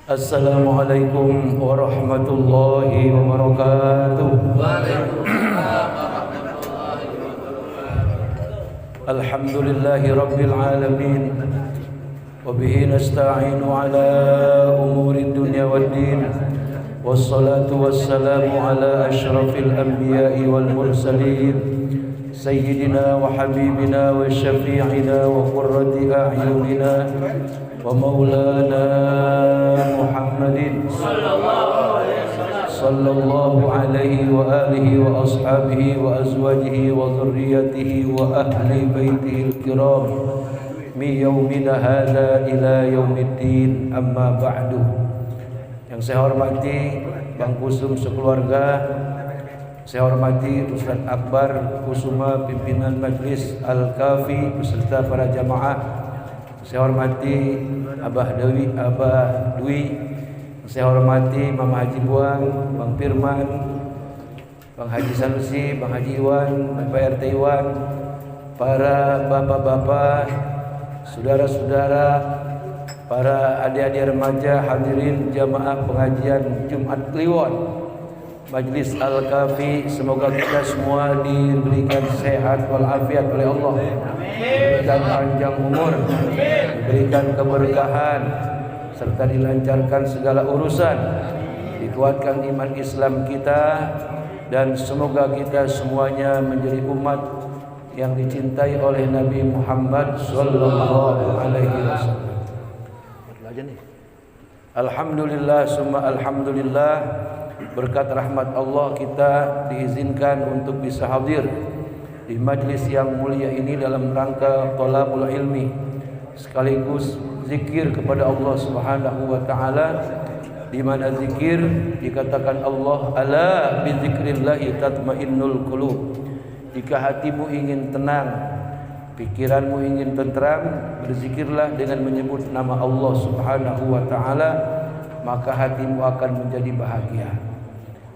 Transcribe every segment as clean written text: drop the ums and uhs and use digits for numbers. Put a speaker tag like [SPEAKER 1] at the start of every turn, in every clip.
[SPEAKER 1] Assalamualaikum warahmatullahi wabarakatuh. Alhamdulillahi rabbil alamin. Wabihi nasta'inu ala umuri dunya waddin. Wassalatu wassalamu ala ashrafil anbiya'i wal mursalin, sayyidina wa habibina wa syafi'ina wa qurrati a'yunina wa maulana Muhammadin sallallahu alaihi wa alihi wa ashabihi wa azwajihi wa dhurriyyatihi wa ahli baitihi al-kiram min yaumina hadza ila yaumiddin, amma ba'du. Yang saya hormati Bang Kusum sekeluarga, saya hormati Ustaz Akbar Kusuma, pimpinan Majlis Al-Kafi beserta para jamaah. Saya hormati Abah Dwi. Saya hormati Mama Haji Buang, Bang Firman, Bang Haji Sanusi, Bang Haji Iwan, Bapak RT Iwan, para bapak-bapak, saudara-saudara, para adik-adik remaja hadirin jamaah pengajian Jumat Kliwon Majlis Al-Kafi. Semoga kita semua diberikan sehat walafiat oleh Allah, diberikan panjang umur, diberikan keberkahan, serta dilancarkan segala urusan, dikuatkan iman Islam kita, dan semoga kita semuanya menjadi umat yang dicintai oleh Nabi Muhammad sallallahu alaihi wasallam. Alhamdulillah summa alhamdulillah, berkat rahmat Allah kita diizinkan untuk bisa hadir di majlis yang mulia ini dalam rangka thalabul ilmi sekaligus zikir kepada Allah Subhanahu wa taala, di mana zikir dikatakan Allah, ala bi dzikrillahi tatmainnul qulub. Jika hatimu ingin tenang, pikiranmu ingin tentram, berzikirlah dengan menyebut nama Allah Subhanahu wa taala, maka hatimu akan menjadi bahagia.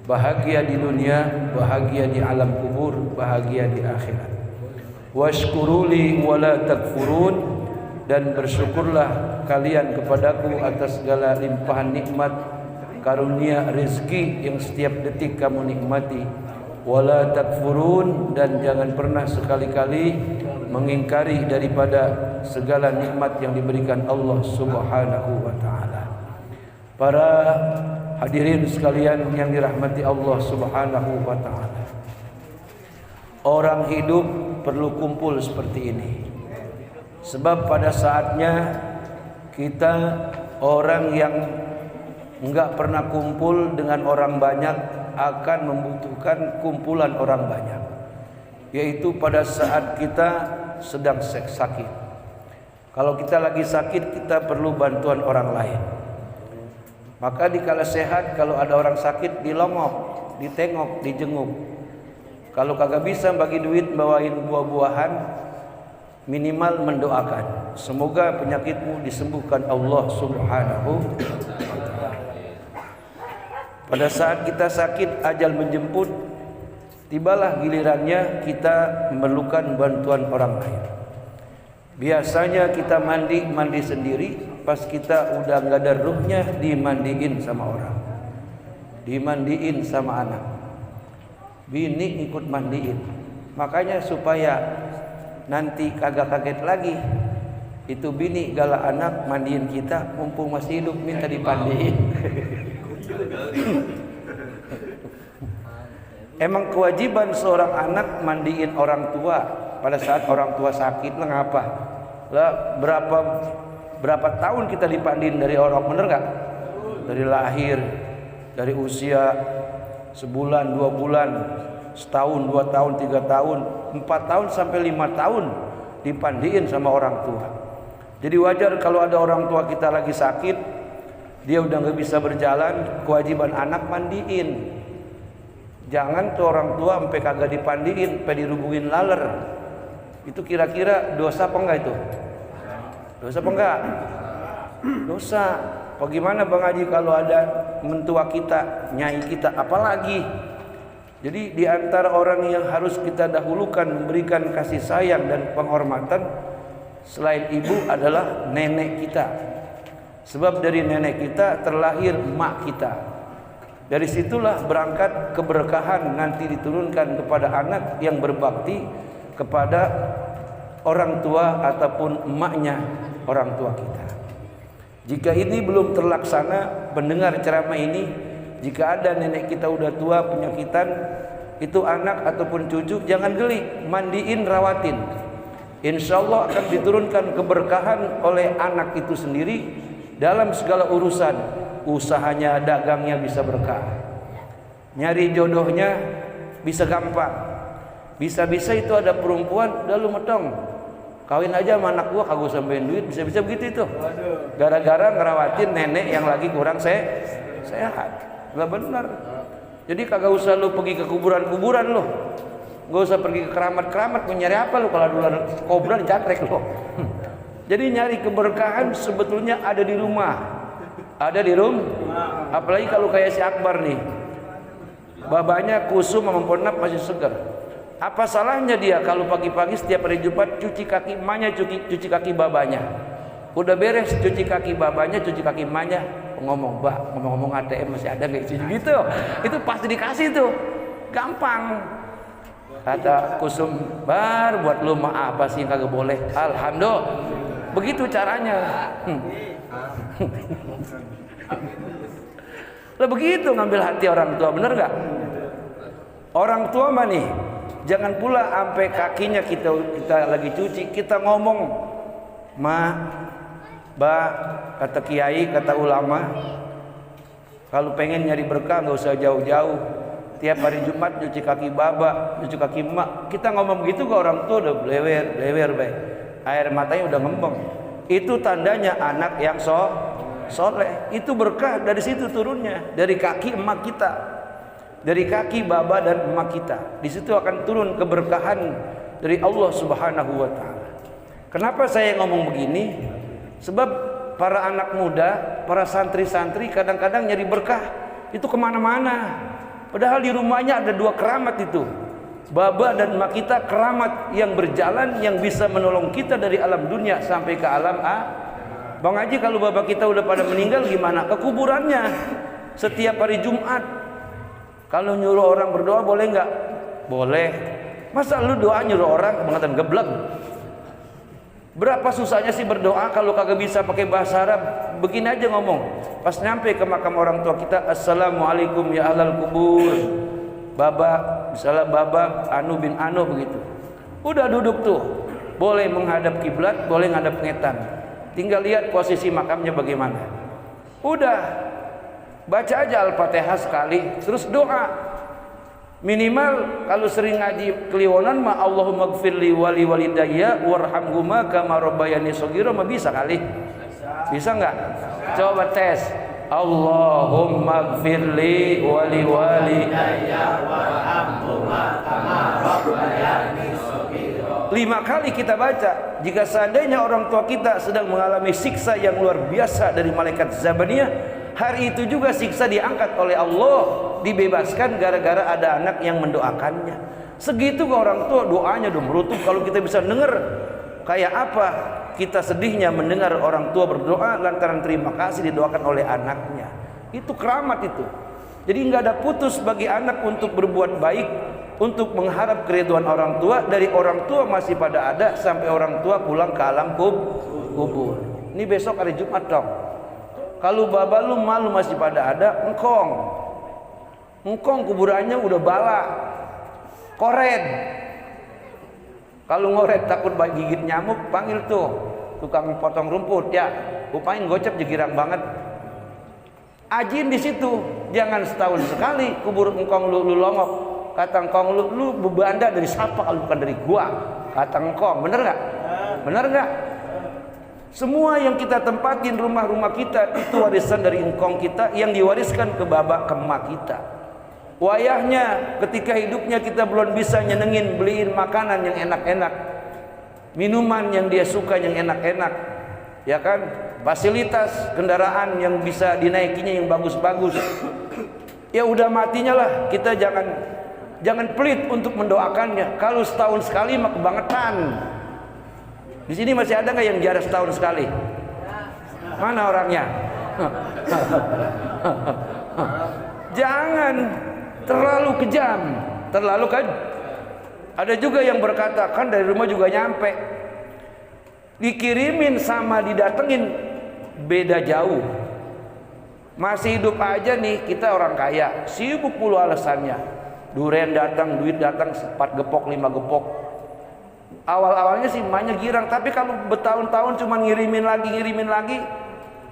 [SPEAKER 1] Bahagia di dunia, bahagia di alam kubur, bahagia di akhirat. Washkuruli wala takfurun, dan bersyukurlah kalian kepadaku atas segala limpahan nikmat, karunia rezeki yang setiap detik kamu nikmati. Wala takfurun, dan jangan pernah sekali-kali mengingkari daripada segala nikmat yang diberikan Allah Subhanahu wa taala. Para hadirin sekalian yang dirahmati Allah Subhanahu wa taala, orang hidup perlu kumpul seperti ini. Sebab pada saatnya kita orang yang enggak pernah kumpul dengan orang banyak akan membutuhkan kumpulan orang banyak, yaitu pada saat kita sedang sakit. Kalau kita lagi sakit, kita perlu bantuan orang lain. Maka dikala sehat, kalau ada orang sakit, dilongok, ditengok, dijenguk. Kalau kagak bisa bagi duit, bawain buah-buahan, minimal mendoakan semoga penyakitmu disembuhkan Allah Subhanahu wa taala. Pada saat kita sakit, ajal menjemput, tibalah gilirannya kita memerlukan bantuan orang lain. Biasanya kita mandi sendiri, pas kita udah nggak ada ruhnya, dimandiin sama orang, dimandiin sama anak, bini ikut mandiin. Makanya supaya nanti kagak kaget lagi, itu bini galak anak mandiin kita, mumpung masih hidup minta dipandiin. Emang kewajiban seorang anak mandiin orang tua pada saat orang tua sakit. Lah ngapa? Lah berapa tahun kita dipandiin dari orang, bener gak? Dari lahir, dari usia sebulan, 2 bulan, setahun, 2 tahun, 3 tahun, 4 tahun sampai 5 tahun dipandiin sama orang tua. Jadi wajar kalau ada orang tua kita lagi sakit, dia udah nggak bisa berjalan, kewajiban anak mandiin. Jangan tuh orang tua sampai kagak dipandiin, sampai dirubungin laler. Itu kira-kira dosa apa enggak itu? Dosa apa enggak? Dosa. Bagaimana Bang Haji kalau ada mentua kita, nyai kita, apalagi? Jadi di antara orang yang harus kita dahulukan memberikan kasih sayang dan penghormatan selain ibu adalah nenek kita. Sebab dari nenek kita terlahir emak kita. Dari situlah berangkat keberkahan nanti diturunkan kepada anak yang berbakti kepada orang tua ataupun emaknya orang tua kita. Jika ini belum terlaksana, pendengar ceramah ini, jika ada nenek kita udah tua penyakitan, itu anak ataupun cucu jangan geli, mandiin, rawatin. Insya Allah akan diturunkan keberkahan oleh anak itu sendiri dalam segala urusan. Usahanya, dagangnya bisa berkah, nyari jodohnya bisa gampang. Bisa-bisa itu ada perempuan, udah lu metong, kawin aja sama anak gua kagak sampein duit, bisa-bisa begitu itu. Gara-gara ngerawatin nenek yang lagi kurang sehat. Gak benar. Jadi kagak usah lu pergi ke kuburan-kuburan lu. Gak usah pergi ke keramat-keramat. Mau nyari apa lu kalau dulu kobra dicatrek lu. Jadi nyari keberkahan sebetulnya ada di rumah. Ada di rumah. Apalagi kalau kayak si Akbar nih, babanya kusum sama ponap masih segar. Apa salahnya dia kalau pagi-pagi setiap hari Jumat cuci kaki emaknya, cuci kaki babanya. Udah beres cuci kaki babanya, cuci kaki emaknya, ngomong, "Mbak, ngomong-ngomong ATM masih ada nggak?" Gitu. Itu pasti dikasih tuh. Gampang. Kata kusum, "Bar, buat lu mah apa sih yang kagak boleh?" Alhamdulillah. Begitu caranya. Lah begitu ngambil hati orang tua, bener gak? Orang tua mah nih, jangan pula sampai kakinya kita lagi cuci kita ngomong, "Ma, Ba," kata kiai, kata ulama, kalau pengen nyari berkah nggak usah jauh-jauh. Tiap hari Jumat cuci kaki baba, cuci kaki emak. Kita ngomong begitu ke orang tua udah blewer baik. Air matanya udah ngembang. Itu tandanya anak yang soleh. Itu berkah dari situ turunnya, dari kaki emak kita, dari kaki baba dan emak kita. Di situ akan turun keberkahan dari Allah Subhanahu wa taala. Kenapa saya ngomong begini? Sebab para anak muda, para santri-santri kadang-kadang nyari berkah itu kemana-mana. Padahal di rumahnya ada dua keramat itu. Baba dan emak kita keramat yang berjalan, yang bisa menolong kita dari alam dunia sampai ke alam Bang Haji, kalau bapak kita udah pada meninggal gimana? Ke kuburannya setiap hari Jumat. Kalau nyuruh orang berdoa boleh nggak? Boleh. Masa lu doa nyuruh orang mengatakan geblek? Berapa susahnya sih berdoa kalau kagak bisa pakai bahasa Arab? Begini aja ngomong. Pas nyampe ke makam orang tua kita, "Assalamualaikum ya ahlal kubur." Baba, misalnya Baba Anu bin Anu begitu. Udah duduk tuh. Boleh menghadap kiblat, boleh ngadap ngetan. Tinggal lihat posisi makamnya bagaimana. Udah baca aja Al-Fatihah sekali, terus doa. Minimal kalau sering ngaji kliwonan mah Allahumma gfirli wali walidayya warhamhuma kama rabbayani shaghira mah bisa kali. Bisa nggak? Coba tes. Allahumma gfirli wali walidayya warhamhuma kama rabbayani shaghira. 5 kali kita baca. Jika seandainya orang tua kita sedang mengalami siksa yang luar biasa dari malaikat Zabaniyah, hari itu juga siksa diangkat oleh Allah, dibebaskan gara-gara ada anak yang mendoakannya. Segitu ke orang tua doanya udah merutup. Kalau kita bisa dengar kayak apa kita sedihnya mendengar orang tua berdoa lantaran terima kasih didoakan oleh anaknya. Itu keramat itu. Jadi nggak ada putus bagi anak untuk berbuat baik, untuk mengharap keriduan orang tua. Dari orang tua masih pada ada sampai orang tua pulang ke alam kubur. Ini besok hari Jumat dong. Kalau baba lu malu masih pada ada, engkong kuburannya udah bala, koret. Kalau ngoret takut gigit nyamuk, panggil tuh tukang potong rumput ya, upain gocap jegirang banget. Ajin di situ, jangan setahun sekali kubur engkong lu longok. Kata engkong lu bebanda dari siapa kalau bukan dari gua? Kata engkong, bener nggak? Bener nggak? Semua yang kita tempatin rumah-rumah kita itu warisan dari engkong kita yang diwariskan ke baba ke emak kita. Wayahnya ketika hidupnya kita belum bisa nyenengin, beliin makanan yang enak-enak, minuman yang dia suka yang enak-enak, ya kan, fasilitas kendaraan yang bisa dinaikinya yang bagus-bagus. Ya udah matinya lah, kita jangan pelit untuk mendoakannya. Kalau setahun sekali mah kebangetan. Di sini masih ada nggak yang jarak setahun sekali? Mana orangnya? Jangan terlalu kejam, terlalu kan. Ada juga yang berkata, kan dari rumah juga nyampe. Dikirimin sama didatengin beda jauh. Masih hidup aja nih, kita orang kaya, sibuk mulu alasannya. Durian datang, duit datang, 4 gepok, 5 gepok. Awal-awalnya sih emaknya girang, tapi kalau bertahun-tahun cuma ngirimin lagi,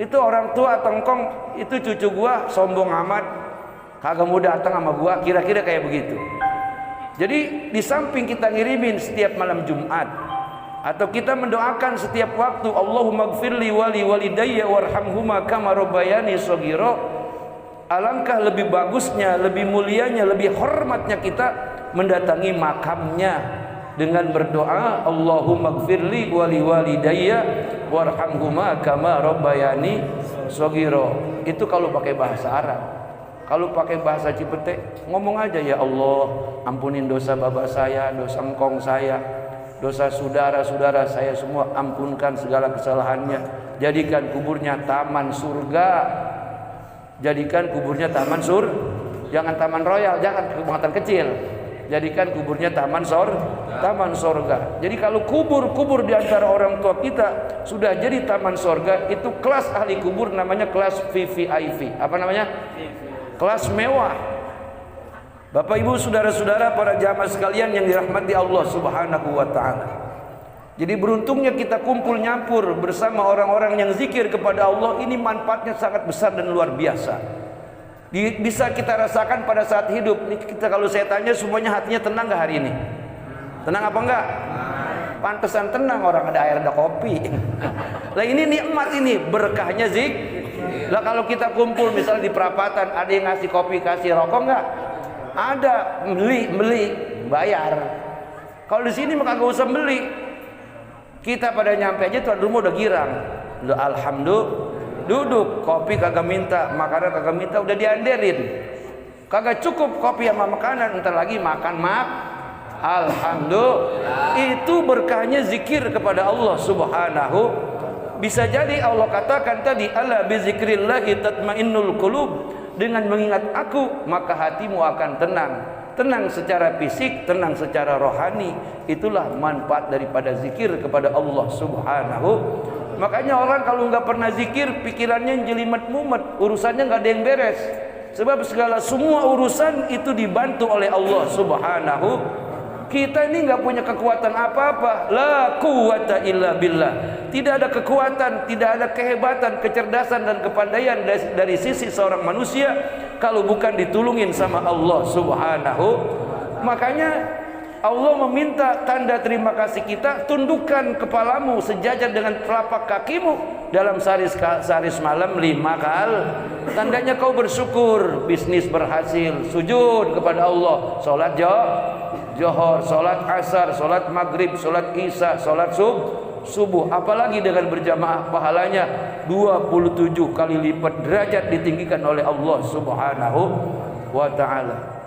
[SPEAKER 1] itu orang tua tengkong, itu cucu gua sombong amat, kagak mau datang sama gua, kira-kira kayak begitu. Jadi di samping kita ngirimin setiap malam Jumat, atau kita mendoakan setiap waktu, Allahumma gfirli wali walidayya warhamhuma kama rabbayani shaghira, alangkah lebih bagusnya, lebih mulianya, lebih hormatnya kita mendatangi makamnya dengan berdoa, Allahumma gfirli wali walidayya warhamhuma kama rabbayani shaghira. Itu kalau pakai bahasa Arab. Kalau pakai bahasa Cipete, ngomong aja, ya Allah, ampunin dosa bapak saya, dosa engkong saya, dosa saudara-saudara saya semua, ampunkan segala kesalahannya. Jadikan kuburnya taman surga. Jadikan kuburnya taman jangan taman royal, jangan kebangatan kecil. Jadikan kuburnya taman sorga. Jadi kalau kubur di antara orang tua kita sudah jadi taman sorga, itu kelas ahli kubur namanya kelas VVIP. Apa namanya? Kelas mewah. Bapak Ibu, saudara-saudara, para jamaah sekalian yang dirahmati Allah Subhanahu wa taala. Jadi beruntungnya kita kumpul nyampur bersama orang-orang yang zikir kepada Allah, ini manfaatnya sangat besar dan luar biasa. Bisa kita rasakan pada saat hidup. Ini kita, kalau saya tanya semuanya hatinya tenang gak hari ini? Tenang apa enggak? Pantesan tenang, orang ada air ada kopi. Lah ini nikmat, ini berkahnya lah kalau kita kumpul misalnya di perapatan, ada yang ngasih kopi, kasih rokok enggak? Ada, beli, bayar. Kalau di sini maka gak usah beli. Kita pada nyampe aja tuan rumah udah girang. Udah alhamdulillah, duduk, kopi kagak minta, makanan kagak minta, udah dianderin. Kagak cukup kopi sama makanan, entar lagi makan alhamdulillah. Itu berkahnya zikir kepada Allah Subhanahu. Bisa jadi Allah katakan tadi, ala bizikrillahi tatmainnul qulub, dengan mengingat aku maka hatimu akan tenang. Tenang secara fisik, tenang secara rohani. Itulah manfaat daripada zikir kepada Allah Subhanahu. Makanya orang kalau nggak pernah zikir, pikirannya jelimet mumet, urusannya nggak ada yang beres. Sebab semua urusan itu dibantu oleh Allah Subhanahu. Kita ini nggak punya kekuatan apa-apa. La quwwata illa billah. Tidak ada kekuatan, tidak ada kehebatan, kecerdasan dan kepandaian dari sisi seorang manusia kalau bukan ditulungin sama Allah Subhanahu. Makanya Allah meminta tanda terima kasih kita, tundukkan kepalamu sejajar dengan telapak kakimu dalam sehari malam 5 kali. Tandanya kau bersyukur, bisnis berhasil, sujud kepada Allah, sholat Johor, sholat asar, sholat maghrib, sholat isya, sholat subuh. Apalagi dengan berjamaah, pahalanya 27 kali lipat derajat ditinggikan oleh Allah Subhanahu wa ta'ala.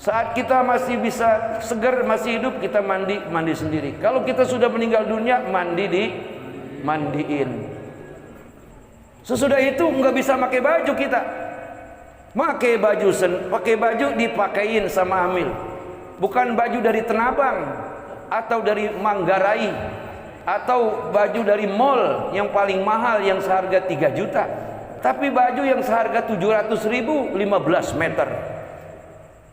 [SPEAKER 1] Saat kita masih bisa segar, masih hidup, kita mandi sendiri. Kalau kita sudah meninggal dunia, mandiin. Sesudah itu nggak bisa pakai baju kita. Pakai baju dipakein sama Amil. Bukan baju dari Tenabang atau dari Manggarai atau baju dari mall yang paling mahal yang seharga 3 juta, tapi baju yang seharga 700.000, 15 meter,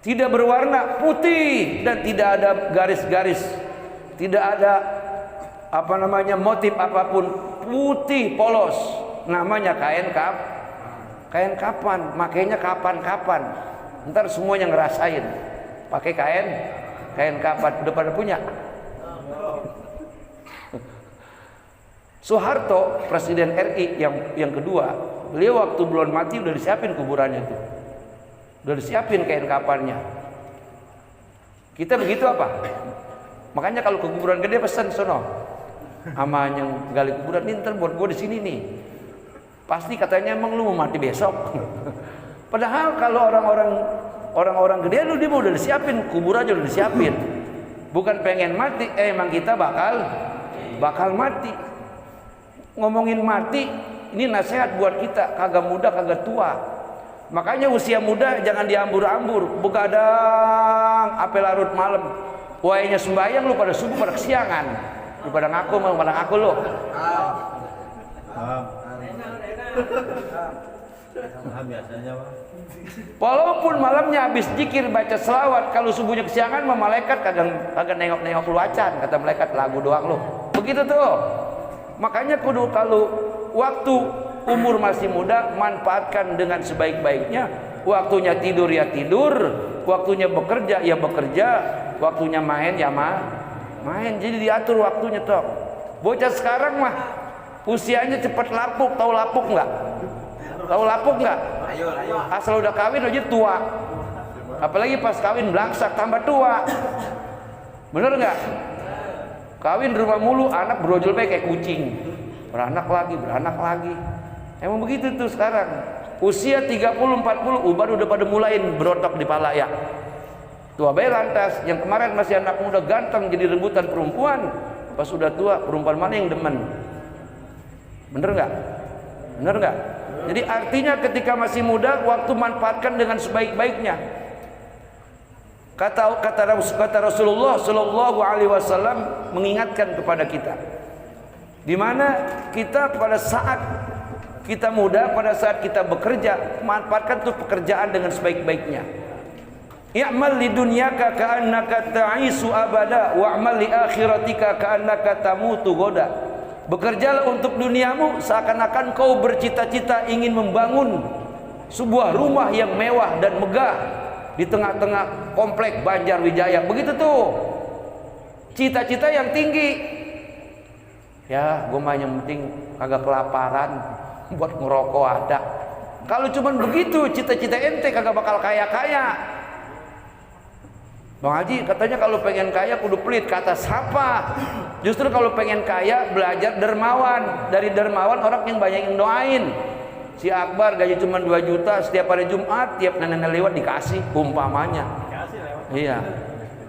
[SPEAKER 1] tidak berwarna, putih dan tidak ada garis-garis, tidak ada motif apapun, putih polos, namanya kain kapan, makainya kapan, ntar semuanya ngerasain pakai kain kapan. Udah pada punya? Soeharto, Presiden RI yang kedua, beliau waktu belum mati udah disiapin kuburannya tuh, udah disiapin kain kapannya. Kita begitu apa? Makanya kalau ke kuburan gede pesan sono sama yang gali kuburan, ini ntar buat gue di sini nih. Pasti katanya, emang lu mau mati besok? Padahal kalau orang-orang gede, lu dia udah disiapin, kubur aja udah disiapin. Bukan pengen mati, emang kita bakal mati. Ngomongin mati, ini nasihat buat kita, kagak muda kagak tua. Makanya usia muda jangan diambur-ambur, begadang sampai larut malam. Wainya sembahyang lu pada subuh pada kesiangan. Lu pada ngaku mau pada ngaku lu.
[SPEAKER 2] Biasanya Pak.
[SPEAKER 1] Walaupun malamnya habis zikir baca selawat, kalau subuhnya kesiangan mah malaikat kagak nengok-nengok lu acan, kata malaikat lagu doang lu. Begitu tuh. Makanya kudu kalau waktu umur masih muda manfaatkan dengan sebaik-baiknya. Waktunya tidur ya tidur, waktunya bekerja ya bekerja, waktunya main ya main. Jadi diatur waktunya toh. Bocah sekarang mah usianya cepat lapuk, tahu lapuk nggak? Tahu lapuk nggak? Asal udah kawin aja tua. Apalagi pas kawin belangsak tambah tua. Bener nggak? Kawin rumah mulu, anak brojol baik kayak kucing. Beranak lagi. Emang begitu tuh sekarang. Usia 30-40 udah pada mulain berotok di pala ya. Tua bayi lantas, yang kemarin masih anak muda ganteng jadi rebutan perempuan. Pas sudah tua, perempuan mana yang demen? Bener nggak? Bener nggak? Jadi artinya ketika masih muda, waktu manfaatkan dengan sebaik-baiknya. Kata Rasulullah Shallallahu Alaihi Wasallam mengingatkan kepada kita, di mana kita pada saat kita muda, pada saat kita bekerja, manfaatkan tuh pekerjaan dengan sebaik-baiknya. I'mal li dunyaka ka'annaka ta'isu abada wa'mal li akhiratika ka'annaka tamutu goda. Bekerjalah untuk duniamu seakan-akan kau bercita-cita ingin membangun sebuah rumah yang mewah dan megah di tengah-tengah komplek Banjarwijaya. Begitu tuh cita-cita yang tinggi. Ya gue mah yang penting kagak kelaparan, buat ngerokok ada. Kalau cuman begitu cita-cita ente kagak bakal kaya-kaya. Bang Haji katanya kalau pengen kaya kudu pelit, kata siapa? Justru kalau pengen kaya belajar dermawan. Dari dermawan orang yang banyak yang doain. Si Akbar gaji cuma 2 juta, setiap hari Jumat tiap nenek lewat dikasih umpamanya. Iya.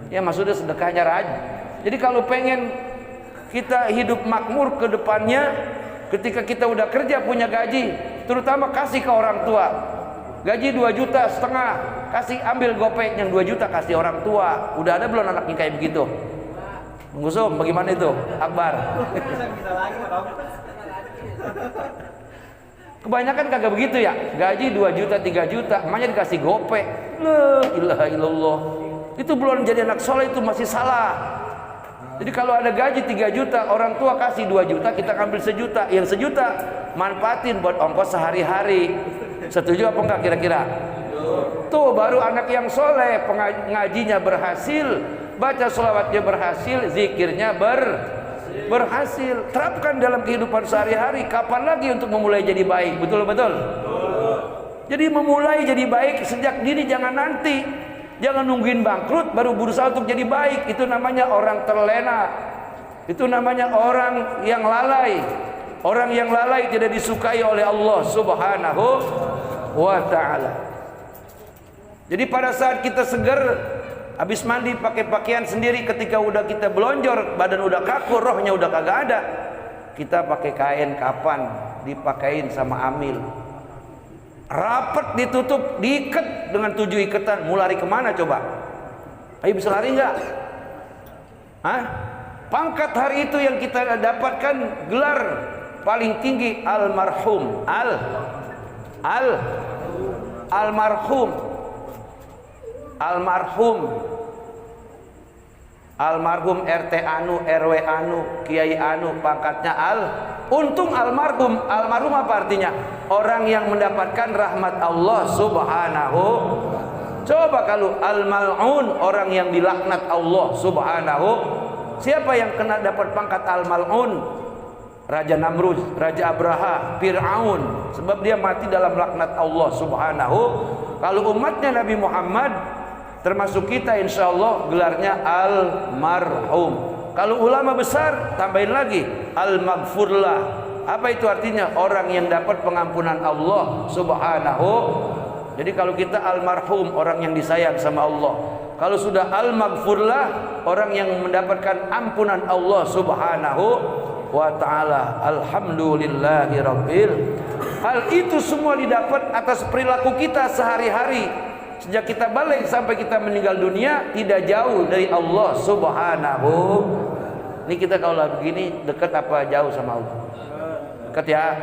[SPEAKER 1] Ya maksudnya sedekahnya rajin. Jadi kalau pengen kita hidup makmur ke depannya, ketika kita udah kerja punya gaji, terutama kasih ke orang tua. Gaji 2,5 juta, kasih ambil gopek yang 2 juta kasih orang tua. Udah ada belum anaknya kayak begitu? Menggusum bagaimana itu Akbar? Kebanyakan kagak begitu ya. Gaji 2 juta, 3 juta, makanya dikasih gopek. La ilaha illallah. Itu belum jadi anak soleh, itu masih salah. Jadi kalau ada gaji 3 juta, orang tua kasih 2 juta, kita ambil 1 juta. Yang 1 juta manfaatin buat ongkos sehari-hari. Setuju apa enggak kira-kira? Tuh baru anak yang soleh, ngajinya berhasil, baca sholawatnya berhasil, zikirnya berhasil. Terapkan dalam kehidupan sehari-hari. Kapan lagi untuk memulai jadi baik? Betul-betul. Jadi memulai jadi baik sejak dini, jangan nanti. Jangan nungguin bangkrut baru berusaha untuk jadi baik. Itu namanya orang terlena. Itu namanya orang yang lalai. Orang yang lalai tidak disukai oleh Allah Subhanahu wa ta'ala. Jadi pada saat kita seger, habis mandi pakai pakaian sendiri, ketika udah kita belonjor, badan udah kaku, rohnya udah kagak ada, kita pakai kain kapan, dipakain sama amil, rapat ditutup, diikat dengan 7 ikatan. Mau lari kemana coba? Ayo bisa lari nggak? Hah? Pangkat hari itu yang kita dapatkan gelar paling tinggi almarhum, almarhum RT anu, RW anu, Kiai anu, pangkatnya untung almarhum apa artinya? Orang yang mendapatkan rahmat Allah Subhanahu. Coba kalau al-mal'un, orang yang dilaknat Allah Subhanahu. Siapa yang kena dapat pangkat al-mal'un? Raja Namrud, Raja Abraha, Fir'aun, sebab dia mati dalam laknat Allah Subhanahu. Kalau umatnya Nabi Muhammad termasuk kita, insya Allah gelarnya almarhum. Kalau ulama besar tambahin lagi al-maghfurlah. Apa itu artinya? Orang yang dapat pengampunan Allah Subhanahu. Jadi kalau kita almarhum, orang yang disayang sama Allah. Kalau sudah al-maghfurlah, orang yang mendapatkan ampunan Allah Subhanahu wa ta'ala. Alhamdulillahi rabbil. Hal itu semua didapat atas perilaku kita sehari-hari, sejak kita balik sampai kita meninggal dunia, tidak jauh dari Allah subhanahu. Ini kita kalau begini dekat apa jauh sama Allah? Dekat ya.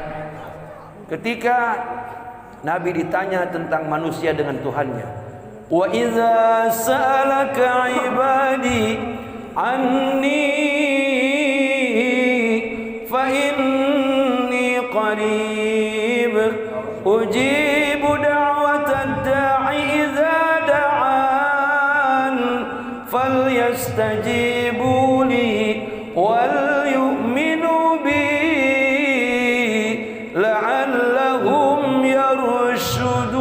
[SPEAKER 1] Ketika Nabi ditanya tentang manusia dengan Tuhannya, wa idza sa'alaka ibadi anni fa inni qarib ujibu da'watad da'i idza da'an falyastajibu li wal yu'minu bi la'allahum yarshudun.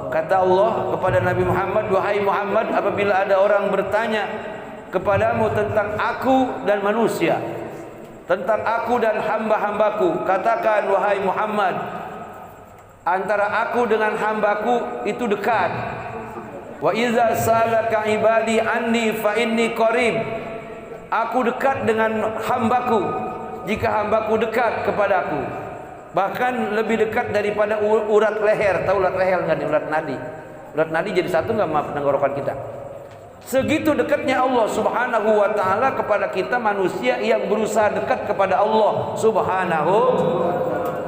[SPEAKER 1] Kata Allah kepada Nabi Muhammad, wahai Muhammad, apabila ada orang bertanya kepadamu tentang aku dan manusia, tentang aku dan hamba-hambaku, katakan wahai Muhammad, antara aku dengan hambaku itu dekat. Wa iza salaka ibadi anni fa inni qarib. Aku dekat dengan hambaku jika hambaku dekat kepadaku, bahkan lebih dekat daripada urat leher. Tahu urat leher nggak? Urat nadi. Urat nadi jadi satu nggak maaf tenggorokan kita. Segitu dekatnya Allah subhanahu wa ta'ala kepada kita manusia yang berusaha dekat kepada Allah subhanahu.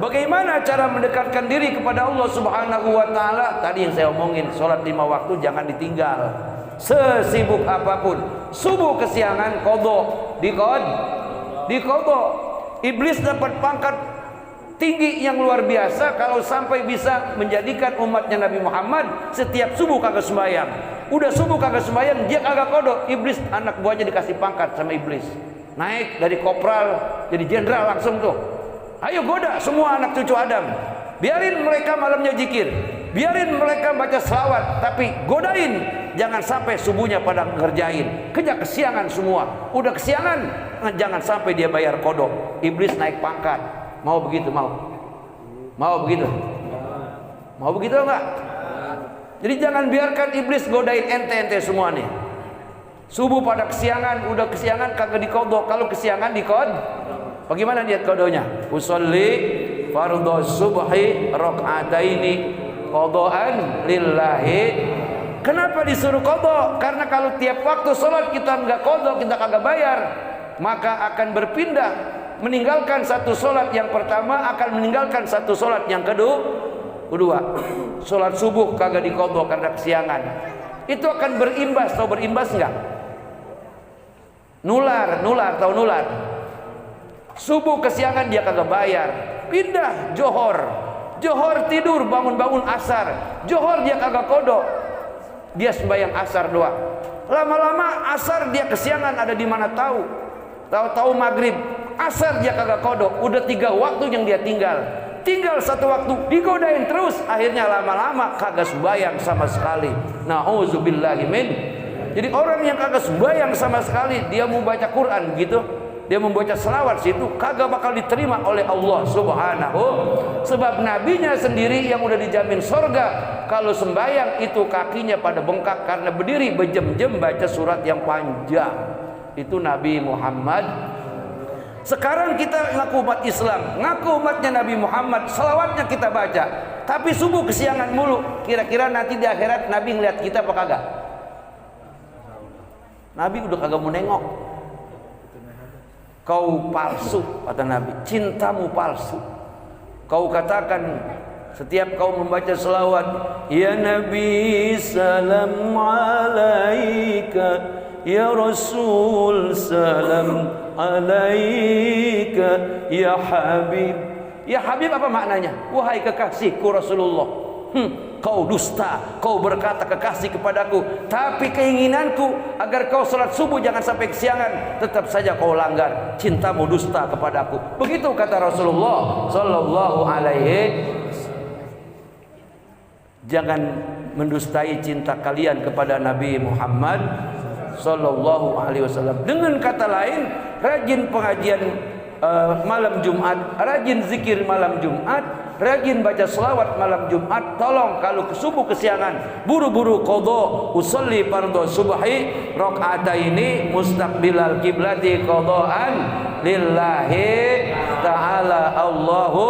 [SPEAKER 1] Bagaimana cara mendekatkan diri kepada Allah subhanahu wa ta'ala? Tadi yang saya omongin, sholat 5 waktu jangan ditinggal, sesibuk apapun. Subuh kesiangan qadha, diqadha. Iblis dapat pangkat tinggi yang luar biasa kalau sampai bisa menjadikan umatnya Nabi Muhammad setiap subuh kagak sembahyang. Udah subuh kagak sembahyang, dia kagak qadha. Iblis, anak buahnya dikasih pangkat sama iblis, naik dari kopral jadi jenderal langsung tuh. Ayo goda semua anak cucu Adam, biarin mereka malamnya zikir, biarin mereka baca selawat, tapi godain jangan sampai subuhnya pada ngerjain, kerja kesiangan semua. Udah kesiangan, jangan sampai dia bayar kodok. Iblis naik pangkat. Mau begitu? Mau begitu? Mau begitu enggak? Jadi jangan biarkan iblis godain ente semua nih. Subuh pada kesiangan, udah kesiangan kagak dikodok. Kalau kesiangan dikodok, bagaimana niat kodonya? Usolli fardhu subhi raka'ataini qadaan lillahi. Kenapa disuruh qadha? Karena kalau tiap waktu sholat kita enggak qadha, kita kagak bayar, maka akan berpindah, meninggalkan satu sholat yang pertama, akan meninggalkan satu sholat yang kedua. Sholat subuh kagak diqadha karena kesiangan, itu akan berimbas. Tahu berimbas enggak? Nular, tahu nular? Subuh kesiangan dia kagak bayar, pindah johor tidur, bangun asar, johor dia kagak kodok, dia sembahyang asar doang. Lama-lama asar dia kesiangan, ada di mana tahu maghrib, asar dia kagak kodok. Udah 3 waktu yang dia tinggal satu waktu, digodain terus, akhirnya lama-lama kagak sembahyang sama sekali. Nauzubillahi min. Jadi orang yang kagak sembahyang sama sekali, dia mau baca Quran gitu, dia membaca selawat situ, kagak bakal diterima oleh Allah subhanahu. Sebab nabinya sendiri yang udah dijamin surga, kalau sembahyang itu kakinya pada bengkak karena berdiri berjam-jam baca surat yang panjang. Itu Nabi Muhammad. Sekarang kita ngaku umat Islam, ngaku umatnya Nabi Muhammad, selawatnya kita baca, tapi subuh kesiangan mulu. Kira-kira nanti di akhirat Nabi ngeliat kita apa kagak? Nabi udah kagak mau nengok. Kau palsu, kata Nabi, cintamu palsu. Kau katakan setiap kau membaca selawat, ya Nabi salam alaika, ya Rasul salam alaika, ya Habib. Ya Habib apa maknanya? Wahai kekasihku Rasulullah. Kau dusta, kau berkata kekasih kepadaku, tapi keinginanku agar kau sholat subuh jangan sampai kesiangan, tetap saja kau langgar, cintamu dusta kepadaku. Begitu kata Rasulullah sallallahu alaihi. Jangan mendustai cinta kalian kepada Nabi Muhammad sallallahu alaihi wasallam. Dengan kata lain, rajin pengajian malam Jumat, rajin zikir malam Jumat, rajin baca selawat malam Jumat. Tolong kalau ke subuh kesiangan, buru-buru qadha, usolli fardhu subhi rakaataini mustaqbilal kiblati qadhaan lillahi ta'ala. Allahu,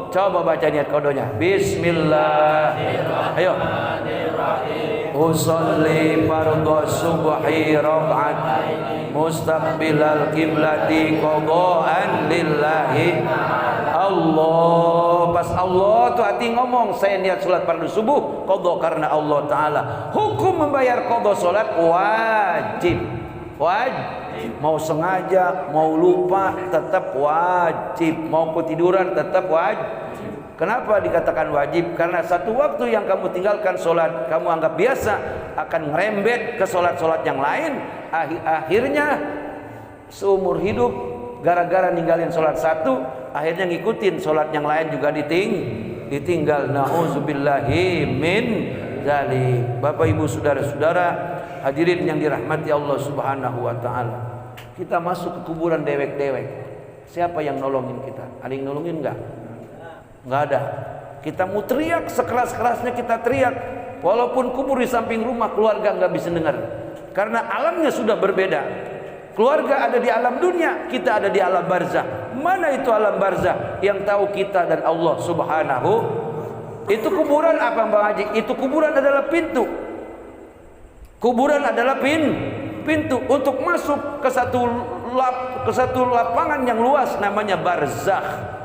[SPEAKER 1] coba baca niat qadanya. Bismillah. Ayo. Usolli fardhu subhi rakaataini mustaqbilal kiblati qadhaan lillahi. Allah, pas Allah tuh hati ngomong, saya niat sholat fardu subuh qadha karena Allah Ta'ala. Hukum membayar qadha sholat wajib. Mau sengaja, mau lupa, tetap wajib. Mau ketiduran, tetap wajib. Kenapa dikatakan wajib? Karena satu waktu yang kamu tinggalkan sholat, kamu anggap biasa, akan ngerembet ke sholat-sholat yang lain. Akhirnya seumur hidup gara-gara ninggalin sholat satu, akhirnya ngikutin sholat yang lain juga ditinggal. Na'udzubillahi min dzalik. Bapak ibu saudara-saudara hadirin yang dirahmati Allah Subhanahu wa ta'ala, kita masuk ke kuburan dewek-dewek. Siapa yang nolongin kita? Ada yang nolongin enggak? Enggak ada. Kita mau teriak sekeras-kerasnya, kita teriak, walaupun kubur di samping rumah, keluarga enggak bisa dengar, karena alamnya sudah berbeda. Keluarga ada di alam dunia, kita ada di alam barzah. Mana itu alam barzah? Yang tahu kita dan Allah Subhanahu. Itu kuburan apa Bang Haji? Itu kuburan adalah pintu. Kuburan adalah pintu untuk masuk ke satu lapangan yang luas, namanya barzakh.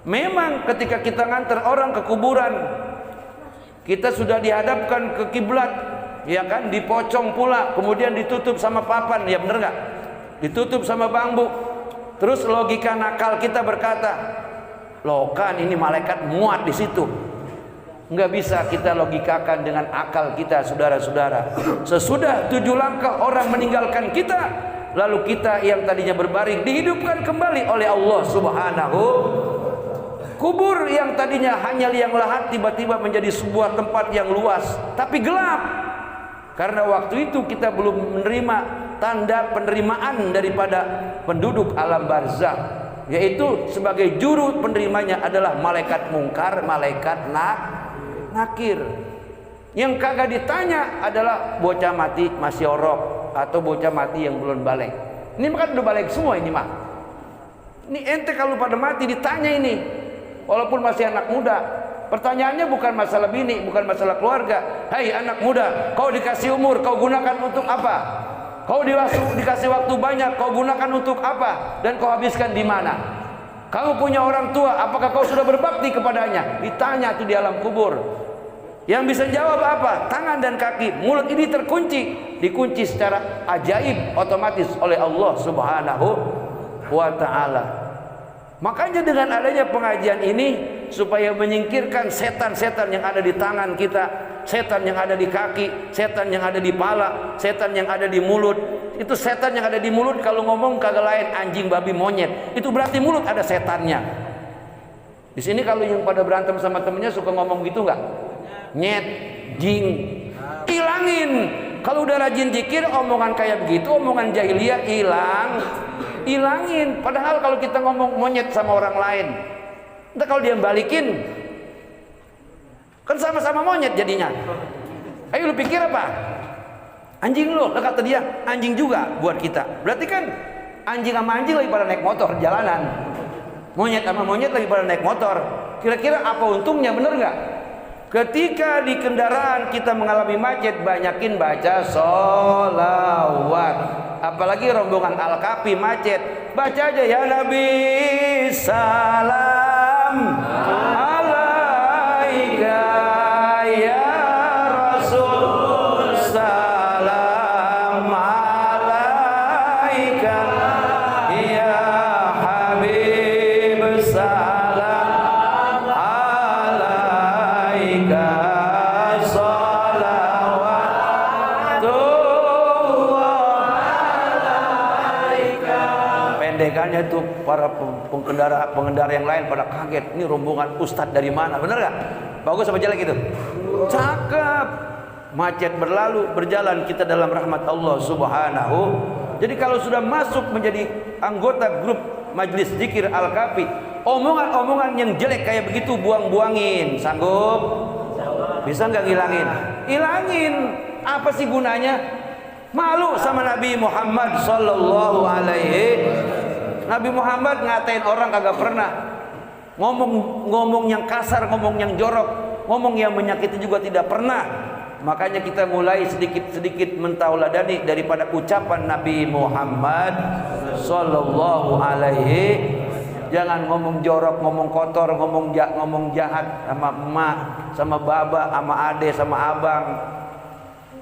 [SPEAKER 1] Memang ketika kita nganter orang ke kuburan, kita sudah dihadapkan ke kiblat, ya kan, dipocong pula, kemudian ditutup sama papan, ya bener nggak? Ditutup sama bambu. Terus logika nakal kita berkata, loh kan ini malaikat muat di situ. Nggak bisa kita logikakan dengan akal kita, saudara-saudara. Sesudah 7 langkah orang meninggalkan kita, lalu kita yang tadinya berbaring dihidupkan kembali oleh Allah Subhanahu. Kubur yang tadinya hanya liang lahat tiba-tiba menjadi sebuah tempat yang luas tapi gelap, karena waktu itu kita belum menerima tanda penerimaan daripada penduduk alam barzakh, yaitu sebagai juru penerimanya adalah malaikat mungkar, malaikat nakir. Yang kagak ditanya adalah bocah mati masih orok atau bocah mati yang belum balik. Ini kan udah balik semua ini mah. Ini ente kalau pada mati ditanya ini, walaupun masih anak muda. Pertanyaannya bukan masalah bini, bukan masalah keluarga. Hai anak muda, kau dikasih umur, kau gunakan untuk apa? Kau dikasih waktu banyak, kau gunakan untuk apa? Dan kau habiskan di mana? Kamu punya orang tua, apakah kau sudah berbakti kepadanya? Ditanya itu di alam kubur. Yang bisa jawab apa? Tangan dan kaki. Mulut ini dikunci secara ajaib otomatis oleh Allah Subhanahu wa ta'ala. Makanya dengan adanya pengajian ini, supaya menyingkirkan setan-setan yang ada di tangan kita, setan yang ada di kaki, setan yang ada di pala, setan yang ada di mulut. Itu setan yang ada di mulut kalau ngomong kagak lain anjing, babi, monyet. Itu berarti mulut ada setannya. Di sini kalau yang pada berantem sama temennya suka ngomong gitu nggak? Nyet, jing, hilangin. Kalau udah rajin zikir, omongan kayak begitu, omongan jahiliyah hilangin. Padahal kalau kita ngomong monyet sama orang lain, entah kalau dia balikin, kan sama-sama monyet jadinya. Ayo lu pikir apa? Anjing lo, kata dia, anjing juga buat kita. Berarti kan anjing sama anjing lagi pada naik motor jalanan, monyet sama monyet lagi pada naik motor. Kira-kira apa untungnya, bener nggak? Ketika di kendaraan kita mengalami macet, banyakin baca sholawat. Apalagi rombongan Al-Kafi macet, baca aja ya Nabi salam alaika ya Rasul salam alaika ya Habib salam alaika pendekannya tuh para pengendara yang lain pada kaget, ini rombongan ustadz dari mana? Bener gak? Bagus apa jelek itu? Cakep. Macet berlalu, berjalan kita dalam rahmat Allah Subhanahu. Jadi kalau sudah masuk menjadi anggota grup majlis zikir Al-Kafi, omongan-omongan yang jelek kayak begitu buang-buangin. Sanggup? Bisa nggak ngilangin? Hilangin. Apa sih gunanya? Malu sama Nabi Muhammad sallallahu alaihi. Nabi Muhammad ngatain orang kagak pernah. Ngomong yang kasar, ngomong yang jorok, ngomong yang menyakiti juga tidak pernah. Makanya kita mulai sedikit-sedikit mentauladani daripada ucapan Nabi Muhammad sallallahu alaihi. Jangan ngomong jorok, ngomong kotor, ngomong jahat sama emak, sama baba, sama ade, sama abang.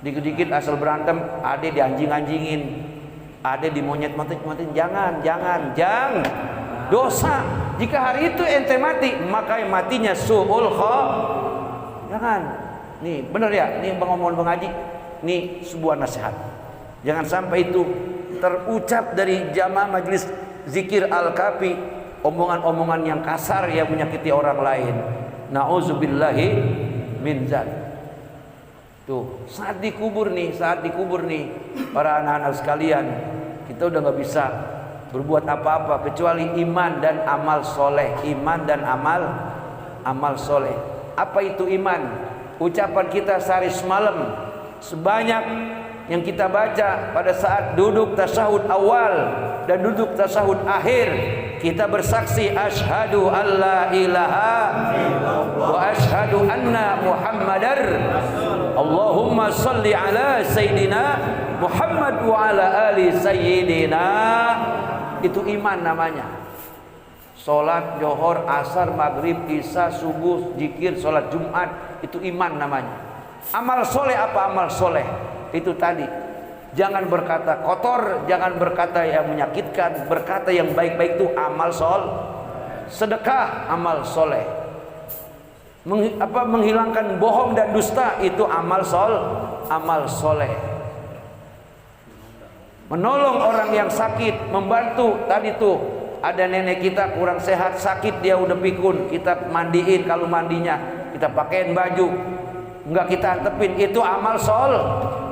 [SPEAKER 1] Dikit-dikit asal berantem, ade dianjing-anjingin, ade dimonyet-montet-montetin. Jangan. Dosa. Jika hari itu ente mati, maka matinya su'ul jangan. Nih, benar ya? Nih Bang Omon, Bang Haji. Nih sebuah nasihat. Jangan sampai itu terucap dari jamaah majlis zikir Al-Kafi, omongan-omongan yang kasar yang menyakiti orang lain. Nauzubillahi min dzalik. Tuh, saat dikubur nih para anak-anak sekalian, kita udah nggak bisa berbuat apa-apa kecuali iman dan amal soleh. Iman dan amal soleh. Apa itu iman? Ucapan kita sehari semalam, sebanyak yang kita baca pada saat duduk tasyahud awal dan duduk tasyahud akhir, kita bersaksi asyhadu alla ilaha wa asyhadu anna muhammadar. Allahumma salli ala sayyidina Muhammad wa ala ali sayyidina. Itu iman namanya. Salat Johor, Asar, Maghrib, Isya, Subuh, zikir, salat Jumat, itu iman namanya. Amal soleh apa amal soleh? Itu tadi, jangan berkata kotor, jangan berkata yang menyakitkan, berkata yang baik-baik, itu amal sedekah, amal soleh. Menghilangkan bohong dan dusta, itu amal soleh. Menolong orang yang sakit, membantu. Tadi tuh ada nenek kita kurang sehat, sakit, dia udah pikun, kita mandiin, kalau mandinya kita pakein baju, enggak kita antepin, itu amal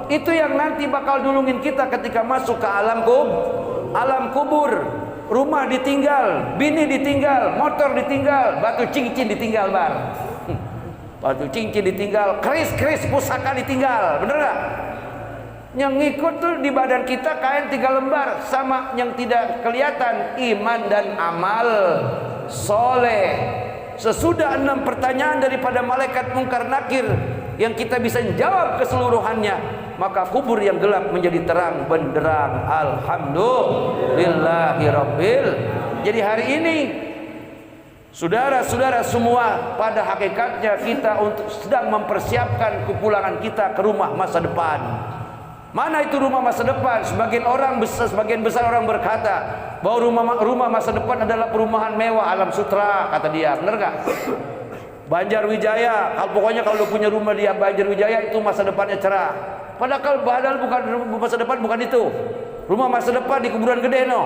[SPEAKER 1] itu yang nanti bakal dulungin kita ketika masuk ke alam kubur. Rumah ditinggal, bini ditinggal, motor ditinggal, batu cincin ditinggal, batu cincin ditinggal, keris pusaka ditinggal, bener gak? Yang ngikut tuh di badan kita kain 3 lembar, sama yang tidak kelihatan iman dan amal soleh. Sesudah 6 pertanyaan daripada malaikat mungkar nakir yang kita bisa jawab keseluruhannya, maka kubur yang gelap menjadi terang benderang. Alhamdulillahirabbil. Jadi hari ini saudara-saudara semua, pada hakikatnya kita sedang mempersiapkan kepulangan kita ke rumah masa depan. Mana itu rumah masa depan? Sebagian besar orang berkata bahwa rumah masa depan adalah perumahan mewah alam sutra, kata dia. Benar gak? Banjarwijaya, pokoknya kalau punya rumah di Banjarwijaya itu masa depannya cerah. Padahal bukan masa depan, bukan itu. Rumah masa depan di kuburan gede, no.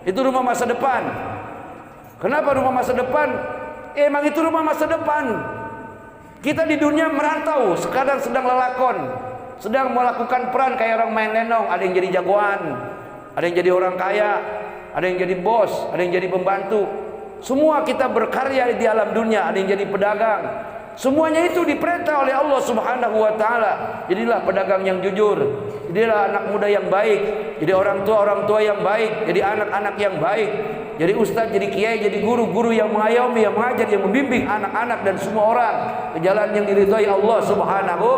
[SPEAKER 1] Itu rumah masa depan. Kenapa rumah masa depan? Emang itu rumah masa depan. Kita di dunia merantau, sekarang sedang lelakon, sedang melakukan peran kayak orang main lenong. Ada yang jadi jagoan, ada yang jadi orang kaya, ada yang jadi bos, ada yang jadi pembantu. Semua kita berkarya di alam dunia. Ada yang jadi pedagang. Semuanya itu diperintah oleh Allah Subhanahu wa ta'ala. Jadilah pedagang yang jujur, jadilah anak muda yang baik, jadi orang tua yang baik, jadi anak-anak yang baik, jadi ustaz, jadi kiai, jadi guru yang mengayomi, yang mengajar, yang membimbing anak-anak dan semua orang ke jalan yang diridhai Allah Subhanahu.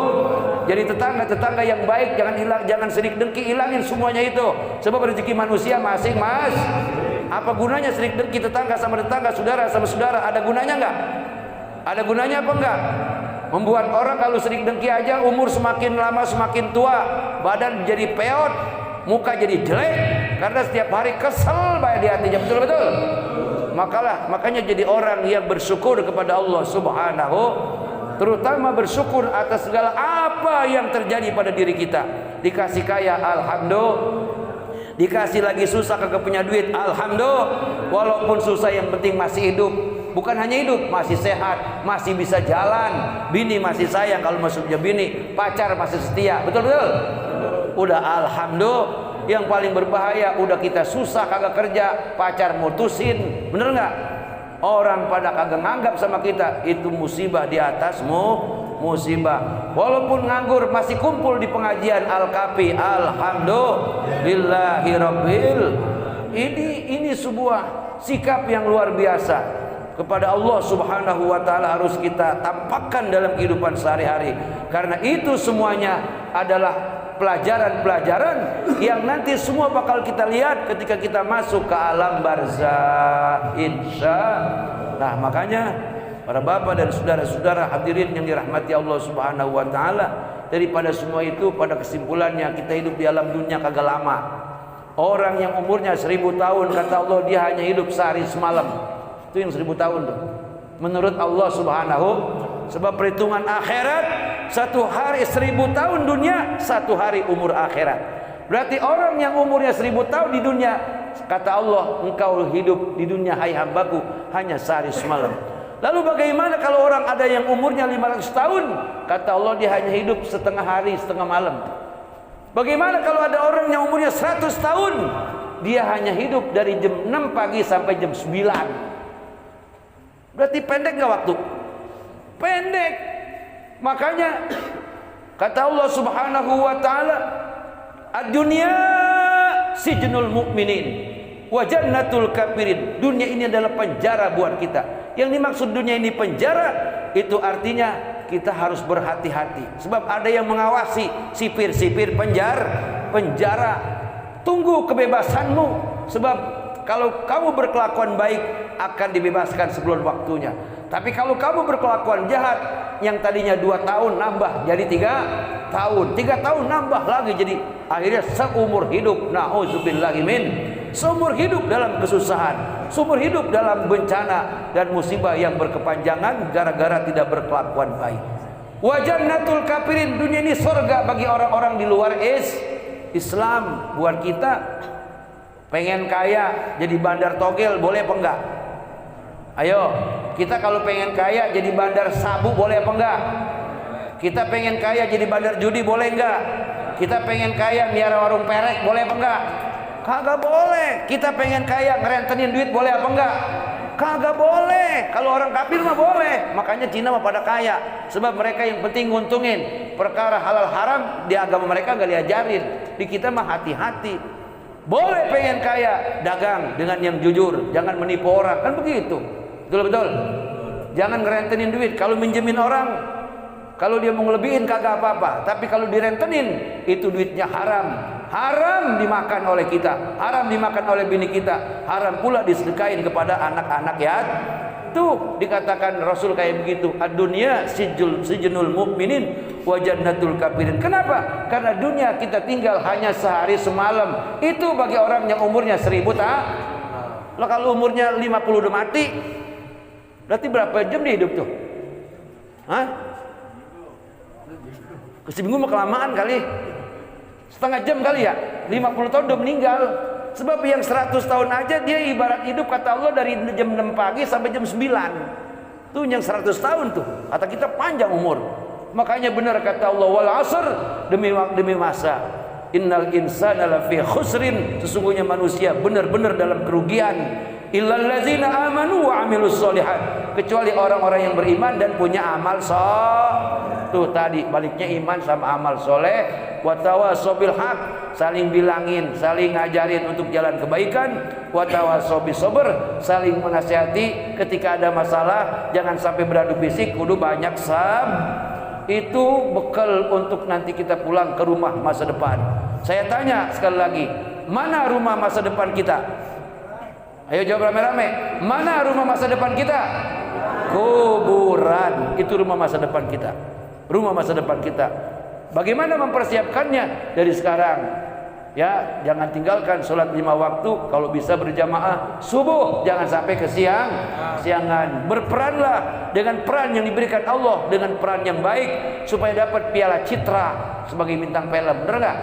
[SPEAKER 1] Jadi tetangga yang baik, jangan sirik dengki, hilangin semuanya itu. Sebab rezeki manusia masing-masing. Apa gunanya sirik dengki tetangga sama tetangga, saudara sama saudara? Ada gunanya enggak? Ada gunanya apa enggak? Membuat orang kalau sirik dengki aja umur semakin lama semakin tua, badan jadi peot, muka jadi jelek, karena setiap hari kesel banget di hatinya. Betul-betul. Makanya jadi orang yang bersyukur kepada Allah Subhanahu, terutama bersyukur atas segala apa yang terjadi pada diri kita. Dikasih kaya, alhamdulillah. Dikasih lagi susah, kagak punya duit, alhamdulillah. Walaupun susah, yang penting masih hidup. Bukan hanya hidup, masih sehat, masih bisa jalan, bini masih sayang kalau masuknya bini, pacar masih setia. Betul-betul. Udah alhamdulillah. yang paling berbahaya udah kita susah kagak kerja, pacar mutusin, bener nggak? Orang pada kagak nganggap sama kita, itu musibah di atasmu musibah. Walaupun nganggur masih kumpul di pengajian Al-Kafi, alhamdulillahirabbil. Ini sebuah sikap yang luar biasa kepada Allah Subhanahu wa taala, harus kita tampakkan dalam kehidupan sehari-hari, karena itu semuanya adalah pelajaran-pelajaran yang nanti semua bakal kita lihat ketika kita masuk ke alam barzah, Nah, makanya para bapak dan saudara-saudara hadirin yang dirahmati Allah Subhanahu wa taala, daripada semua itu pada kesimpulannya kita hidup di alam dunia kagak lama. Orang yang umurnya 1000 tahun kata Allah dia hanya hidup sehari semalam. Itu yang 1000 tahun tuh menurut Allah Subhanahu. Sebab perhitungan akhirat, satu hari 1000 tahun dunia, satu hari umur akhirat. Berarti orang yang umurnya 1000 tahun di dunia, kata Allah, engkau hidup di dunia hai hambaku hanya sehari semalam. Lalu bagaimana kalau orang ada yang umurnya 500 tahun, kata Allah dia hanya hidup setengah hari setengah malam. Bagaimana kalau ada orang yang umurnya 100 tahun, dia hanya hidup dari jam 6 pagi sampai jam 9. Berarti pendek gak waktu? Pendek. Makanya kata Allah Subhanahu wa taala, ad-dunya sijnul mu'minin wa jannatul kafirin. Dunia ini adalah penjara buat kita. Yang dimaksud dunia ini penjara, itu artinya kita harus berhati-hati. Sebab ada yang mengawasi sipir-sipir penjara. Tunggu kebebasanmu. Sebab kalau kamu berkelakuan baik akan dibebaskan sebelum waktunya. Tapi kalau kamu berkelakuan jahat, yang tadinya 2 tahun nambah jadi 3 tahun, 3 tahun nambah lagi, jadi akhirnya seumur hidup. Nauzubillahi min, seumur hidup dalam kesusahan, seumur hidup dalam bencana dan musibah yang berkepanjangan gara-gara tidak berkelakuan baik. Wa jannatul kafirin, dunia ini surga bagi orang-orang di luar Islam. Buat kita pengen kaya jadi bandar togel boleh apa enggak? Ayo, kita kalau pengen kaya jadi bandar sabu boleh apa enggak? Kita pengen kaya jadi bandar judi boleh enggak? Kita pengen kaya miara warung perek boleh apa enggak? Kagak boleh. Kita pengen kaya ngerentenin duit boleh apa enggak? Kagak boleh. Kalau orang kafir mah boleh. Makanya Cina mah pada kaya, sebab mereka yang penting nguntungin. Perkara halal haram di agama mereka gak diajarin. Di kita mah hati-hati. Boleh pengen kaya, dagang dengan yang jujur, jangan menipu orang, kan begitu. Betul-betul. Jangan ngerentenin duit. Kalau minjemin orang, kalau dia mau ngelebihin kagak apa-apa, tapi kalau direntenin itu duitnya haram. Haram dimakan oleh kita, haram dimakan oleh bini kita, haram pula disedekahin kepada anak-anak ya. Tuh dikatakan Rasul kayak begitu. Ad-dunya sijnul mu'minin wa jannatul kafirin. Kenapa? Karena dunia kita tinggal hanya sehari semalam. Itu bagi orang yang umurnya 1000 tahun. Lah kalau umurnya 50 udah mati, berarti berapa jam dia hidup tuh? Hah? Seminggu mah kelamaan kali. Setengah jam kali ya. 50 tahun udah meninggal. Sebab yang 100 tahun aja dia ibarat hidup kata Allah dari jam 6 pagi sampai jam 9. Tuh yang 100 tahun tuh. Kata kita panjang umur. Makanya benar kata Allah, wal asr, demi masa. Innal insana lafi khusrin, sesungguhnya manusia benar-benar dalam kerugian. Illal ladzina amanu wa amilus solihat, kecuali orang-orang yang beriman dan punya amal tuh tadi baliknya iman sama amal soleh. Wa tawassaw bil haq, saling bilangin, saling ngajarin untuk jalan kebaikan. Wa tawassaw bis sabr, saling menasihati ketika ada masalah, jangan sampai beradu fisik, kudu banyak Itu bekal untuk nanti kita pulang ke rumah masa depan. Saya tanya sekali lagi, mana rumah masa depan kita? Ayo jawab rame-rame. Mana rumah masa depan kita? Kuburan. Itu rumah masa depan kita. Rumah masa depan kita. Bagaimana mempersiapkannya dari sekarang? Ya, jangan tinggalkan sholat 5 waktu. Kalau bisa berjamaah subuh, jangan sampai ke siangan. Berperanlah dengan peran yang diberikan Allah, dengan peran yang baik, supaya dapat piala citra sebagai bintang film. Benar nggak?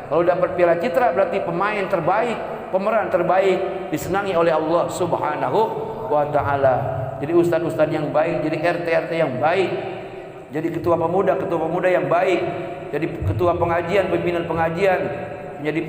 [SPEAKER 1] Kalau dapat piala citra berarti pemain terbaik, pemeran terbaik, disenangi oleh Allah Subhanahu wa ta'ala. Jadi ustaz-ustaz yang baik, jadi RT-RT yang baik, jadi ketua pemuda yang baik, jadi ketua pengajian, pimpinan pengajian, menjadi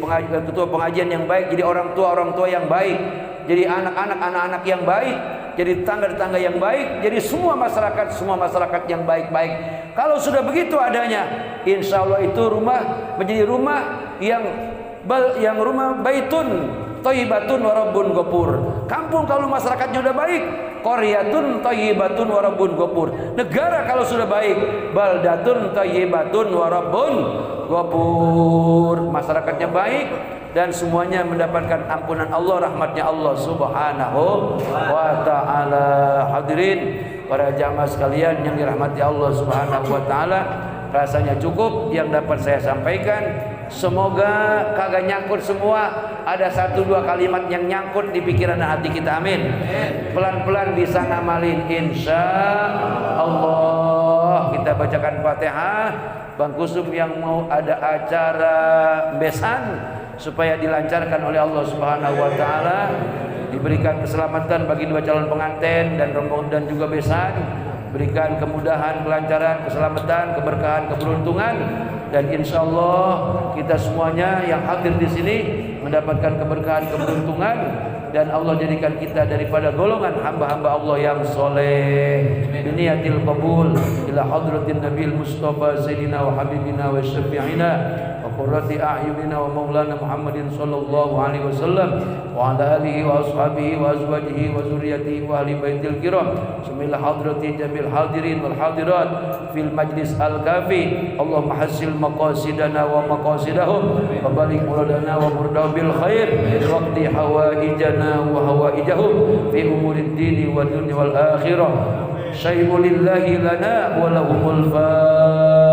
[SPEAKER 1] ketua pengajian yang baik, jadi orang tua yang baik, jadi anak-anak yang baik, jadi tetangga-tetangga yang baik, jadi semua masyarakat yang baik-baik. Kalau sudah begitu adanya, insya Allah itu rumah menjadi rumah yang rumah baitun thayyibatun wa rabbun ghafur. Kampung kalau masyarakatnya sudah baik, qaryatun thayyibatun wa rabbun ghafur. Negara kalau sudah baik, baldatun thayyibatun wa rabbun ghafur. Masyarakatnya baik dan semuanya mendapatkan ampunan Allah, rahmatnya Allah Subhanahu wa taala. Hadirin para jamaah sekalian yang dirahmati Allah Subhanahu wa taala, rasanya cukup yang dapat saya sampaikan. Semoga kagak nyangkut semua, ada 1-2 kalimat yang nyangkut di pikiran dan hati kita. Amin. Pelan-pelan bisa ngamalin insya Allah. Kita bacakan Fatihah. Bang Kusum yang mau ada acara besan supaya dilancarkan oleh Allah Subhanahu wa taala, diberikan keselamatan bagi 2 calon pengantin dan rombongan dan juga besan, berikan kemudahan, kelancaran, keselamatan, keberkahan, keberuntungan, dan insya Allah kita semuanya yang hadir di sini mendapatkan keberkahan, keberuntungan, dan Allah jadikan kita daripada golongan hamba-hamba Allah yang soleh. Biniyatil qabul ila hadratin Nabil Mustafa Sayyidina wa Habibina wa Syafi'ina wa qurrati a'yunina wa maulana Muhammadin sallallahu alaihi wasallam wa ala alihi wa ashabihi wa azwajihi wa zurriyyatihi wa ahli baitil kiram. Bismillah hadrati jamil hadirin wal hadirat fil majlis al-kafi. Allahumma hassil maqasidana wa maqasidahum wa barik muradana wa murdahum bil khair waqti hawaijana wa hawaijahum fi umurid dini wa dunya wal akhirah. Syai'u lillahi lana wa lahumul Fatihah.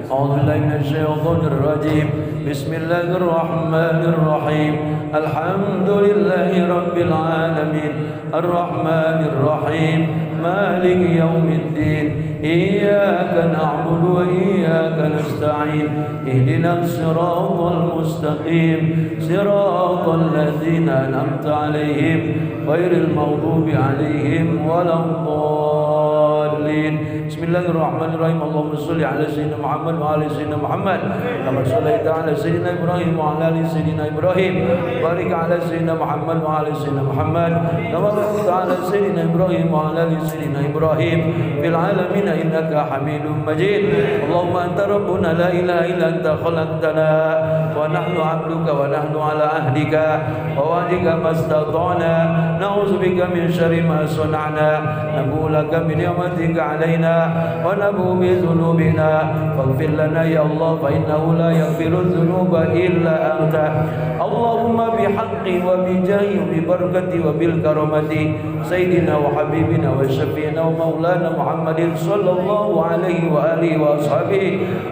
[SPEAKER 1] أعوذ بالله من الشيطان الرجيم بسم الله الرحمن الرحيم الحمد لله رب العالمين الرحمن الرحيم مالك يوم الدين إياك نعبد وإياك نستعين اهدنا الصراط المستقيم صراط الذين أنعمت عليهم غير المغضوب عليهم ولا الضالين. بسم الله الرحمن الرحيم اللهم صل على سيدنا محمد وعلى سيدنا محمد كما صليت على سيدنا إبراهيم وعلى آل سيدنا إبراهيم بارك على سيدنا محمد وعلى سيدنا محمد كما باركت على سيدنا إبراهيم وعلى آل سيدنا إبراهيم في العالمين إنك حميد مجيد. اللهم أنت ربنا لا إله إلا أنت خلقتنا ونحن عبدك ونحن على عهدك ووعدك ما استطعنا نعوذ بك من شر ما صنعنا نبوء لك بنعمتك علينا ونبوء بذنوبنا فاغفر لنا يا الله فإنه لا يغفر الذنوب إلا أنت. اللهم بحق وبجاه وببركة وبالكرامة سيدنا وحبيبنا وشفينا ومولانا محمد صلى الله عليه وآله وأصحابه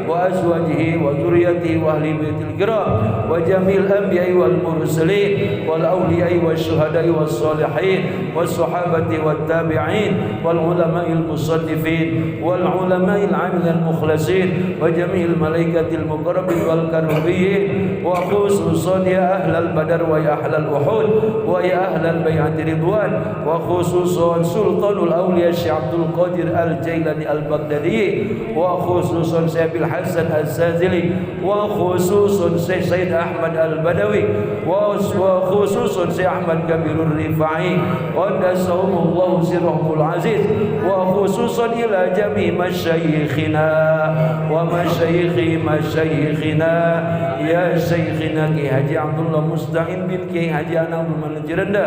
[SPEAKER 1] وأزواجه وذريته وأهل بيت الكرام وجميع الأنبياء والمرسلين والأولياء والشهداء والصالحين والصحابة والتابعين والعلماء المصنفين والعلماء العاملين المخلصين وجميع الملائكة المقربين والكرميين وخصوصا يا أهل البدر ويا أهل الوحود ويا أهل البيعة رضوان وخصوصا سلطان الأولياء الشيخ عبد القادر الجيلاني البغدادي وخصوصا سيد الحسن الزازلي وخصوصا سيد أحمد البدوي وخصوصا سيد أحمد كبير الرفاعي قدسهم الله سرهم العزيز وخصوصا إلى جميع مشايخنا ومشايخ مشايخنا يا شيخنا كي حاجي عبد الله مستعين بن كي حاجي أنا من جرندا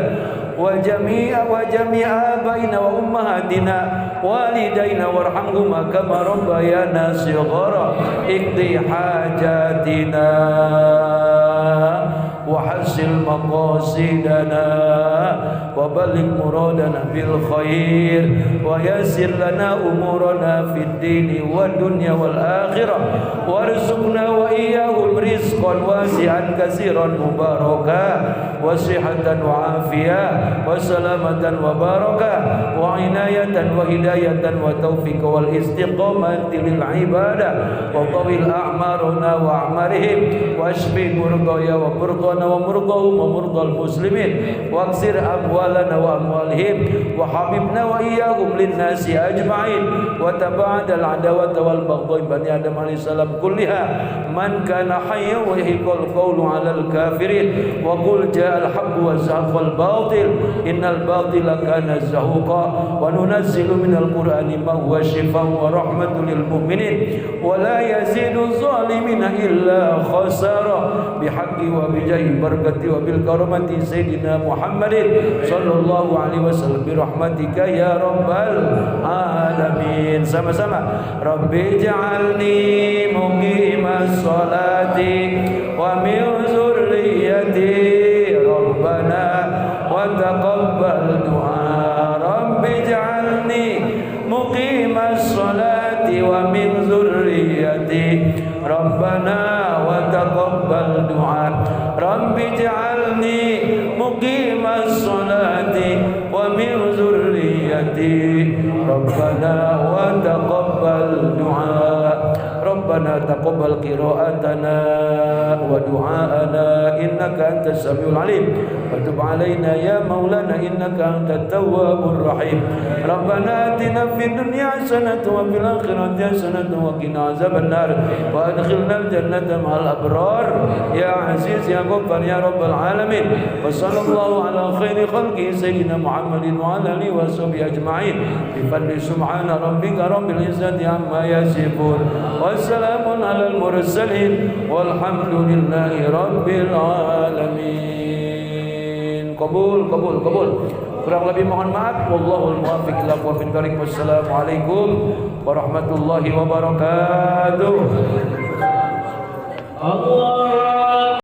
[SPEAKER 1] وجميع آبائنا وأمهاتنا والدينا وارحمهما كما ربيانا صغارا اقضي حاجاتنا وحسن مقاصدنا وبلغ مرادنا بالخير ويسر لنا أمورنا في الدين والدنيا والآخرة وارزقنا وإياهم رزقا واسعا كثيرا مباركا وصحة وعافية وسلامة وبركة وعناية وهداية وتوفيق والاستقامة للعبادة وطول أعمارنا وأعمارهم واشف مرضايا ومرضانا مرضانا ومرضاهم ومرضى المسلمين واكسر أموالنا وأموالهم وحببنا وإياهم للناس أجمعين وتباعد العداوة والبغضاء بني آدم عليه السلام كلها من كان حيا ويحق القول على الكافرين وقل جاء الحق وزهق الباطل إن الباطل كان زهوقا وننزل من القرآن ما هو شفاء ورحمة للمؤمنين ولا يزيد الظالمين إلا خسارا بحق وبجاه بركة وبالكرامة سيدنا محمد صلى الله عليه وسلم برحمتك يا رب العالمين. Sama-sama. Rabbi ij'alni muqimas sholati wa min dzurriyyati rabbana wa taqabbal du'a. Rabbi ij'alni muqimas sholati wa min dzurriyyati rabbana wa taqabbal du'a. Rabbi ij'alni muqimas sholati wa min dzurriyyati rabbana wa taqabbal du'a. Rabbana taqabbal qira'atana wa du'aana innaka antas samiul alim wa tub 'alaina ya maulana innaka antat tawwabur rahim. Rabbana atina fid dunya hasanatan wa fil akhirati hasanatan wa qina azabannar wa adkhilnal jannata ma'al abrar ya aziz ya ghaffar ya rabbal alamin. Wa sallallahu ala khairi khalqi sayyidina Muhammadin wa ala alihi wa sahbihi ajma'in bi fadli subhana rabbika rabbil izzati amma yasifun wa salamun alal mursalin walhamdulillahi rabbil alamin. Qabul. Kurang lebih mohon maaf. Wallahul muwaffiq ila aqwamit thoriq. Wassalamualaikum warahmatullahi wabarakatuh. Allah